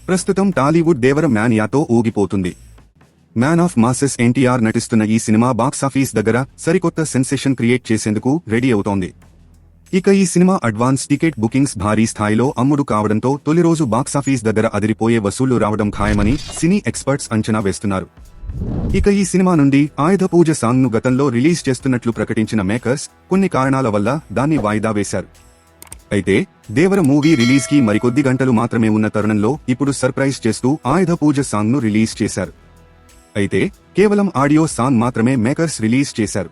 ప్రస్తుతం టాలీవుడ్ దేవర మ్యానియాతో ఊగిపోతుంది. Man of masses NTR నటిస్తున్న ఈ సినిమా బాక్సాఫీస్ దగ్గర సరికొత్త సెన్సేషన్ క్రియేట్ చేసేందుకు రెడీ అవుతోంది. ఇక ఈ సినిమా అడ్వాన్స్ టికెట్ బుకింగ్స్ భారీ స్థాయిలో అమ్ముడు కావడంతో తొలి రోజు బాక్సాఫీస్ దగ్గర అదిరిపోయే వసూళ్లు రావడం ఖాయమని సినీ ఎక్స్పర్ట్స్ అంచనా వేస్తున్నారు. ఇక ఈ సినిమా నుండి ఆయుధ పూజ సాంగ్ను గతంలో రిలీజ్ చేస్తున్నట్లు ప్రకటించిన మేకర్స్ కొన్ని కారణాల వల్ల దాన్ని వాయిదా వేశారు. అయితే దేవర మూవీ రిలీజ్ కి మరికొద్ది గంటలు మాత్రమే ఉన్న తరుణంలో ఇప్పుడు సర్ప్రైజ్ చేస్తూ ఆయుధ పూజ సాంగ్ ను రిలీజ్ చేశారు. అయితే కేవలం ఆడియో సాంగ్ మాత్రమే మేకర్స్ రిలీజ్ చేశారు.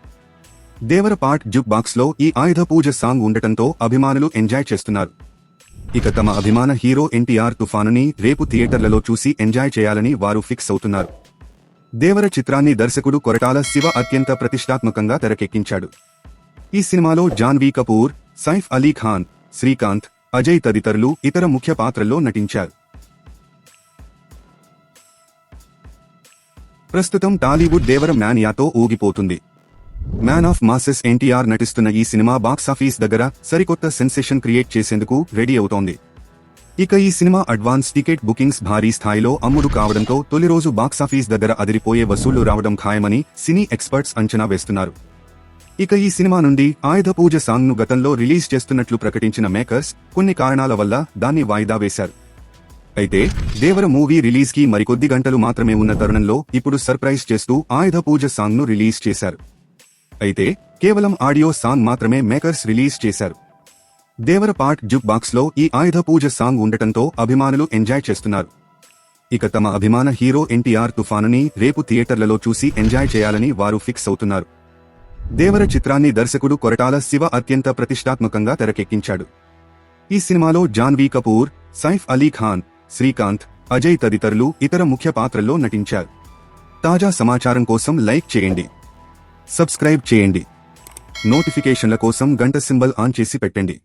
దేవర పార్ట్ జుక్ బాక్స్ లో ఈ ఆయుధ పూజ సాంగ్ ఉండటంతో అభిమానులు ఎంజాయ్ చేస్తున్నారు. ఇక తమ అభిమాన హీరో ఎన్టీఆర్ తుఫానుని రేపు థియేటర్లలో చూసి ఎంజాయ్ చేయాలని వారు ఫిక్స్ అవుతున్నారు. దేవర చిత్రాన్ని దర్శకుడు కొరటాల శివ అత్యంత ప్రతిష్టాత్మకంగా తెరకెక్కించాడు. ఈ సినిమాలో జాన్వీ కపూర్, సైఫ్ అలీ ఖాన్, శ్రీకాంత్, అజయ్ తదితరులు ఇతర ముఖ్య పాత్రల్లో నటించారు. ప్రస్తుతం టాలీవుడ్ దేవర మ్యానియాతో ఊగిపోతుంది. మ్యాన్ ఆఫ్ మాసెస్ ఎన్టీఆర్ నటిస్తున్న ఈ సినిమా బాక్సాఫీస్ దగ్గర సరికొత్త సెన్సేషన్ క్రియేట్ చేసేందుకు రెడీ అవుతోంది. ఇక ఈ సినిమా అడ్వాన్స్ టికెట్ బుకింగ్స్ భారీ స్థాయిలో అమ్ముడు కావడంతో తొలి రోజు బాక్సాఫీస్ దగ్గర అదిరిపోయే వసూళ్లు రావడం ఖాయమని సినీ ఎక్స్పర్ట్స్ అంచనా వేస్తున్నారు. ఇక ఈ సినిమా నుండి ఆయుధ పూజ సాంగ్ ను గతంలో రిలీజ్ చేస్తున్నట్లు ప్రకటించిన మేకర్స్ కొన్ని కారణాల వల్ల దాన్ని వాయిదా వేశారు. అయితే దేవర మూవీ రిలీజ్ కి మరికొద్ది గంటలు మాత్రమే ఉన్న తరుణంలో ఇప్పుడు సర్ప్రైజ్ చేస్తూ ఆయుధ పూజ సాంగ్ ను రిలీజ్ చేశారు. అయితే కేవలం ఆడియో సాంగ్ మాత్రమే మేకర్స్ రిలీజ్ చేశారు. దేవర పార్ట్ జుక్ బాక్స్ లో ఈ ఆయుధ పూజ సాంగ్ ఉండటంతో అభిమానులు ఎంజాయ్ చేస్తున్నారు. ఇక తమ అభిమాన హీరో ఎన్టీఆర్ తుఫానుని రేపు థియేటర్లలో చూసి ఎంజాయ్ చేయాలని వారు ఫిక్స్ అవుతున్నారు. దేవర చిత్రాన్ని దర్శకుడు కొరటాల శివ అత్యంత ప్రతిష్టాత్మకంగా తెరకెక్కించాడు. ఈ సినిమాలో జాన్వీ కపూర్, సైఫ్ అలీ ఖాన్, శ్రీకాంత్, అజయ్ తదితరులు ఇతర ముఖ్య పాత్రల్లో నటించారు. తాజా సమాచారం కోసం లైక్ చేయండి, సబ్స్క్రైబ్ చేయండి, నోటిఫికేషన్ల కోసం గంట సింబల్ ఆన్ చేసి పెట్టండి.